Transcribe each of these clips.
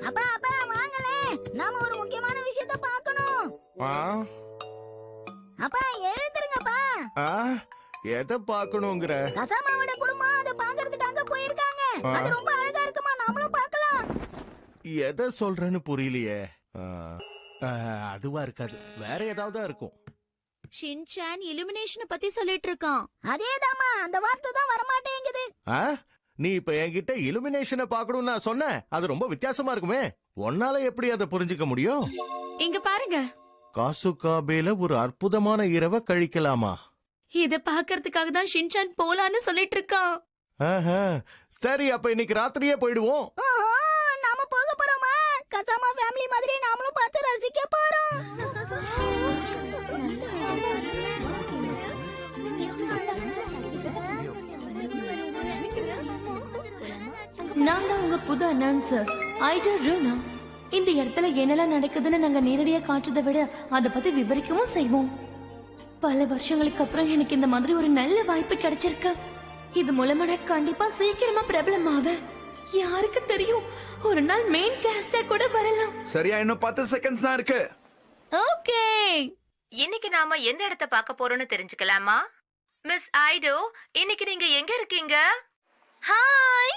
அப்பா அப்பா வாங்களே, நாம ஒரு முக்கியமான விஷயத்தை பார்க்கணும். அப்பா எழுந்திருங்கப்பா. எதை பார்க்கணும்ங்கற? கசாமாவோட குடும்பம் அதை பார்க்கிறதுக்காக போயிருக்காங்க. அது ரொம்ப அழகா இருக்குமா, நாமளும் பார்க்கலாம். எதை சொல்றேன்னு புரியலையே. அதுவா இருக்காது, வேற ஏதாவது இருக்கும். ஷின்சான் இலுமினேஷன் பத்தி சொல்லிட்டு இருக்கான். அதேதாமா, அந்த வார்த்தை தான் வர மாட்டேங்குது. நீ இப்ப என்கிட்ட இலுமினேஷனை பார்க்கணும்னு நான் சொன்னேன். அது ரொம்ப வித்தியாசமா இருக்குமே. உன்னால எப்படி அதை புரிஞ்சுக்க முடியும்? இங்க பாருங்க, காசுகாபேல ஒரு அற்புதமான இரவை கழிக்கலாமா? இத பாக்குறதுக்காக தான் ஷின்சான் போலான்னு சொல்லிட்டு இருக்கான். சரி, அப்ப இன்னைக்கு ராத்திரியே போயிடுவோம். நாம போக போறோமா? கசாமா ஃபேமிலி மாதிரி நாமளும் பார்த்து ரசிக்க போறோம். நான் தான் உங்க புது அனௌன்சர் ஐடோ ரூனா. இந்த இடத்துல என்னெல்லாம் நடக்குதுன்னு நாங்க நேரடியா காட்டுறதை விட அதை பத்தி விவரிக்கவும் செய்வோம். பல வருஷங்களுக்கு அப்புறம் எனக்கு இந்த மாதிரி ஒரு நல்ல வாய்ப்பு கிடைச்சிருக்கு. இது மூலமா நான் கண்டிப்பா சீக்கிரமா பிரபலமாவேன். யாருக்கு தெரியும், ஒரு நாள் மெயின் கேஸ்டா கூட வரலாம். சரியா, இன்னும் 10 செகண்ட்ஸ் தான் இருக்கு. ஓகே, இன்னைக்கு நாம எந்த இடத்தை பார்க்க போறோம்னு தெரிஞ்சுக்கலாமா? மிஸ் ஐடோ, இன்னைக்கு நீங்க எங்க இருக்கீங்க? ஹாய்,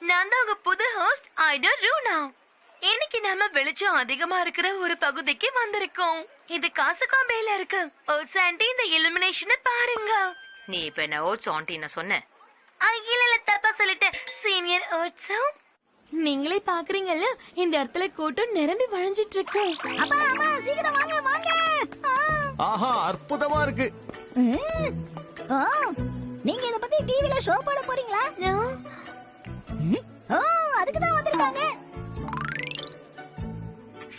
நான் தான் உங்க புது ஹோஸ்ட் ஐடோ ரூனா. இன்னைக்கு நாம வெளிச்சம் அதிகமா இருக்கிற ஒரு பகுதிக்கு வந்திருக்கோம். இது காசுகாம்பேல இருக்கு. ஓட்ஸ் ஆண்டி, இந்த இலுமினேஷனை பாருங்க. நீ இப்ப என்ன ஓட்ஸ் ஆண்டின்னு சொன்ன? இல்ல, தப்பா சொல்லிட்டேன். சீனியர் ஓட்ஸும் நீங்களே பாக்குறீங்கல்ல, இந்த இடத்துல கூட்டம் நிரம்பி வழிஞ்சிட்டு இருக்கு. அப்பா அம்மா சீக்கிரம் வாங்க வாங்க. ஆஹா, அற்புதமா இருக்கு. நீங்க இத பத்தி டிவில ஷோ போட போறீங்களா? அதுக்கு தான் வந்திருக்காங்க.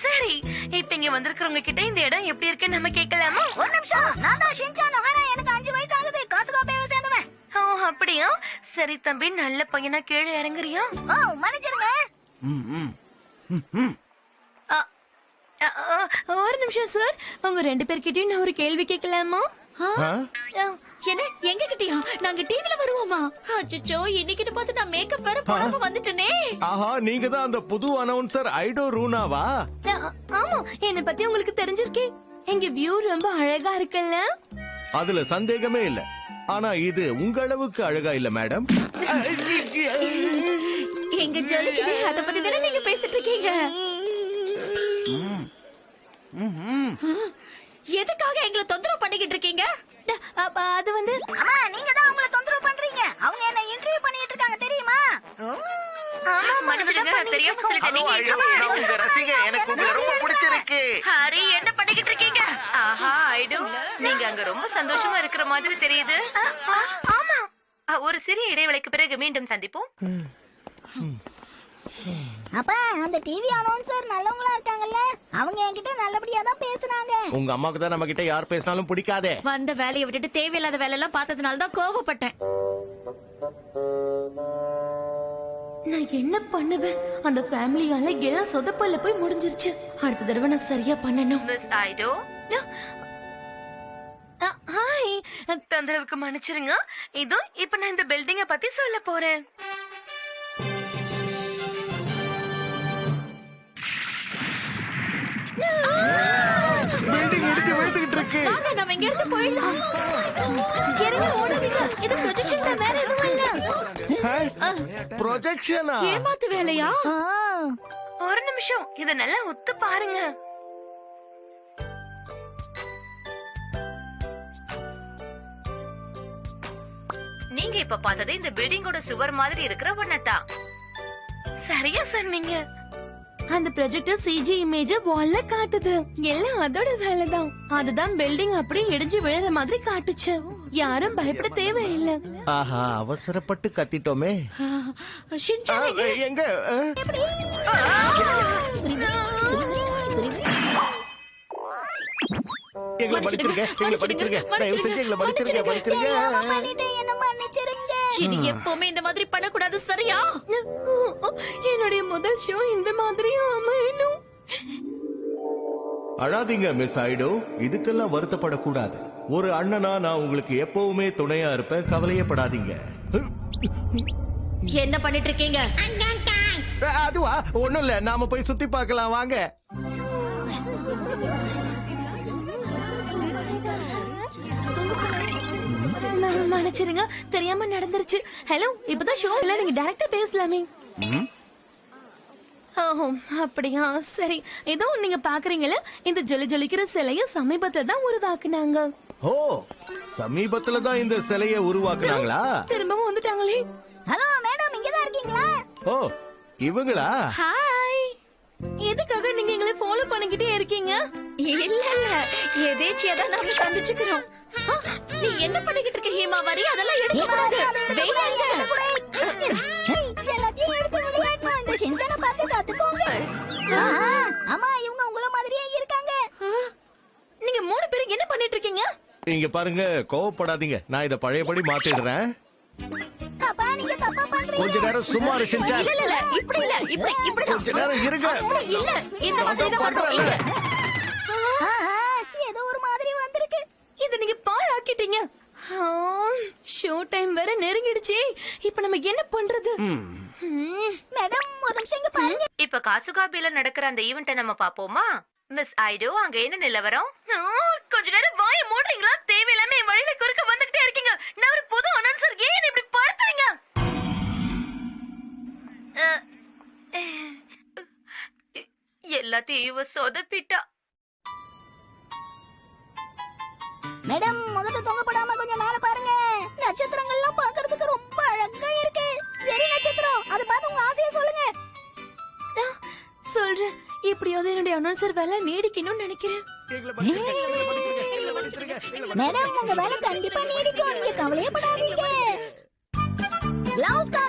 சரி, இப்ப இங்க வந்திருக்கிறவங்க கிட்ட இந்த இடம் எப்படி இருக்குன்னு நம்ம கேட்கலாமா? ஒரு நிமிஷம், நான் தான் ஷின்சான் நொஹரா. எனக்கு 5 வயசு ஆகுது. காசுகாபேவை சேர்ந்தவன். ஓ, அப்படியா? சரி தம்பி, நல்ல பையனா கீழே இறங்குறியா? மன்னிச்சிருங்க. ஒரு நிமிஷம் சார், உங்க 2 பேர்கிட்டயும் நான் ஒரு கேள்வி கேட்கலாமா? என்ன, எங்க கிட்டயா? நாங்க டிவில வருவோமா? அச்சச்சோ, இன்னைக்கு பார்த்து நான் மேக்கப் வேற போடாம வந்துட்டேனே. ஆஹா, நீங்க தான் அந்த புது அனௌன்சர் ஐடோ ரூனாவா? ஆமா, என்ன பத்தி உங்களுக்கு தெரிஞ்சிருக்கே. எங்க வியூ ரொம்ப அழகா இருக்குல்ல? அதுல சந்தேகமே இல்ல. ஆனா இது உங்க அளவுக்கு அழகா இல்ல மேடம். எங்க ஜொலிக்குது, அத பத்தி தானே நீங்க பேசிட்டு இருக்கீங்க. எதுக்காக எங்களை தொந்தரவு பண்ணிக்கிட்டு இருக்கீங்க? அது வந்து அம்மா, நீங்க தான் அவங்கள தொந்தரவு பண்றீங்க. அவங்க என்ன இன்டர்வியூ பண்ணிட்டு இருக்காங்க தெரியுமா? ஆமா, மன்னிச்சிடுங்க, நான் தெரியாம சொல்லிட்டேன். நான் உங்க ரசிகன், எனக்கு உங்களை ரொம்ப பிடிச்சிருக்கு. ஹரி, என்ன பண்ணிக்கிட்டு இருக்கீங்க? ஆஹா, ஐடோ, நீங்க அங்க ரொம்ப சந்தோஷமா இருக்கிற மாதிரி தெரியுது. ஆமா, ஒரு சிறிய இடைவேளைக்கு பிறகு மீண்டும் சந்திப்போம். அப்பா, அந்த டிவி அனௌன்சர் நல்லவங்களா இருக்காங்கல்ல, அவங்க என்கிட்ட நல்லபடியா தான் பேசுறாங்க. உங்க அம்மாக்கு தான் நம்ம கிட்ட யார் பேசினாலும் பிடிக்காதே. வந்த வேலையை விட்டுட்டு தேவையில்லாத வேலை எல்லாம் பார்த்ததுனால தான் கோவப்பட்டேன். நான் என்ன பண்ணுவேன்? அந்த ஃபேமிலியால எல்லாம் சொதப்பல்ல போய் முடிஞ்சிருச்சு. அடுத்த தடவை நான் சரியா பண்ணணும். மிஸ் ஐடோ, ஹாய், தொந்தரவுக்கு மன்னிச்சிருங்க. இதோ இப்ப நான் இந்த பில்டிங்க பத்தி சொல்ல போறேன். பில்டிங் இடிச்சு விழுந்துகிட்டு இருக்கு. வாங்க, நாம இங்க இருந்து போயிடலாம். இறங்கி ஓடாதீங்க. இது ப்ரொஜெக்ஷன் தான், வேற எதுவும் இல்ல. ப்ரொஜெக்ஷனா? ஏமாத்து வேலையா? ஒரு நிமிஷம், இத நல்லா ஒத்து பாருங்க. நீங்க இப்ப பார்த்தது இந்த பில்டிங்கோட சுவர் மாதிரி இருக்கிற ஒன்னதான். சரியா சொன்னீங்க. அந்த ப்ரொஜெக்டர் சிஜி இமேஜ் வால்ல காட்டுது. எல்லாம் அதோட வேலைதான். அதுதான் பில்டிங் அப்படி இடிஞ்சு விழுற மாதிரி காட்டுச்சு. யாரும் பயப்பட தேவையில்லை. ஆஹா, அவசரப்பட்டு கத்திட்டோமே. ஷின்சான் எங்க? எங்களை படிச்சிருங்க, எங்களை படிச்சிருங்க. தயவு செஞ்சு எங்களை படிச்சிருங்க, படிச்சிருங்க. என்ன மன்னிச்சிருங்க. இனி எப்பவுமே இந்த மாதிரி பண்ணக்கூடாது, சரியா? என்னுடைய முதல் ஷோ இந்த மாதிரி அமையணும். அழாதீங்க மிஸ் ஐடோ, இதுக்கெல்லாம் வருத்தப்படக்கூடாது. ஒரு அண்ணனா நான் உங்களுக்கு எப்பவுமே துணையா இருப்பேன், கவலையப்படாதீங்க. என்ன பண்ணிட்டு இருக்கீங்க? அதுவா ஒண்ணும் இல்ல, நாம போய் சுத்தி பார்க்கலாம் வாங்க. மன்னிச்சிருங்க, தெரியாம நடந்துருச்சு. ஹலோ, இப்பதான் ஷோ இல்ல, நீங்க டைரக்டா பேசலாமே. ஓஹோ, அப்படியா, சரி. ஏதோ நீங்க பாக்குறீங்கல்ல, இந்த ஜொலி ஜொலிக்கிற சிலைய சமீபத்துல தான் உருவாக்குனாங்க. ஓ, சமீபத்துல தான் இந்த சிலைய உருவாக்குனாங்களா? திரும்பவும் வந்துட்டாங்களே. ஹலோ மேடம், இங்கதான் இருக்கீங்களா? ஓ, இவங்களா? ஹாய். எதுக்காக நீங்க எங்களை ஃபாலோ பண்ணிக்கிட்டே இருக்கீங்க? இல்ல இல்ல, எதேச்சியா தான் நாம சந்திச்சுக்கிறோம். ஆ, நீ என்ன பண்ணிக்கிட்டு இருக்க ஹீமா? வரி அதெல்லாம் எடுக்க கூடாது. வேணாங்க. எல்லாத்தையும் எடுத்து விளையாடணும். இந்த ஷின்சானை பார்த்து கத்துக்கோங்க. ஆமா, இவங்க உங்கள மாதிரியே இருக்காங்க. நீங்க 3 பேரும் என்ன பண்ணிட்டு இருக்கீங்க? இங்க பாருங்க, கோவப்படாதீங்க, நான் இத பழையபடி மாத்திடுறேன். அப்பா, நீங்க தப்பா பண்றீங்க. கொஞ்ச நேரம் சும்மா இரு ஷின்சான். இல்ல இல்ல, இப்படி இல்ல, இப்படி கொஞ்ச நேரம் இருங்க. இல்ல, இந்த மாதிரி தான் பண்றேன்ல. ஏதோ ஒரு மாதிரி வந்திருக்கு. இத நீங்க பாழாக்கிட்டீங்க. ஷோ டைம் வேற நெருங்கிடுச்சு. இப்ப நம்ம என்ன பண்றது? மேடம், ஒரு நிமிஷம் இங்க பாருங்க. இப்ப காசுகாபில நடக்கிற அந்த ஈவெண்ட்டை நம்ம பாப்போமா? மிஸ் ஐடோ, அங்க என்ன நிலவரம்? கொஞ்ச நேரம் வாய மூடுறீங்களா? தேவையில்லாம என் வழியில குறுக்க வந்துகிட்டே இருக்கீங்க. நான் ஒரு புது அனௌன்சர், ஏன் இப்படி படுத்துறீங்க? எல்லாத்தையும் இவ சொதப்பிட்டா. மேடம், முதல்ல தொங்கப்படாம கொஞ்சம் மேல பாருங்க. நட்சத்திரங்கள்லாம் பார்க்கிறதுக்கு ரொம்ப அழகா இருக்கு. எரி நட்சத்திரம், அதை பார்த்து உங்க ஆசையை சொல்லுங்க. சொல்றேன், எப்படியாவது என்னுடைய அனௌன்சர் வேலை நீடிக்கணும்னு நினைக்கிறேன். மேடம், உங்க வேலை கண்டிப்பா நீடிக்கும். நீங்க கவலையே படாதீங்க. பிளவுஸ்க்காக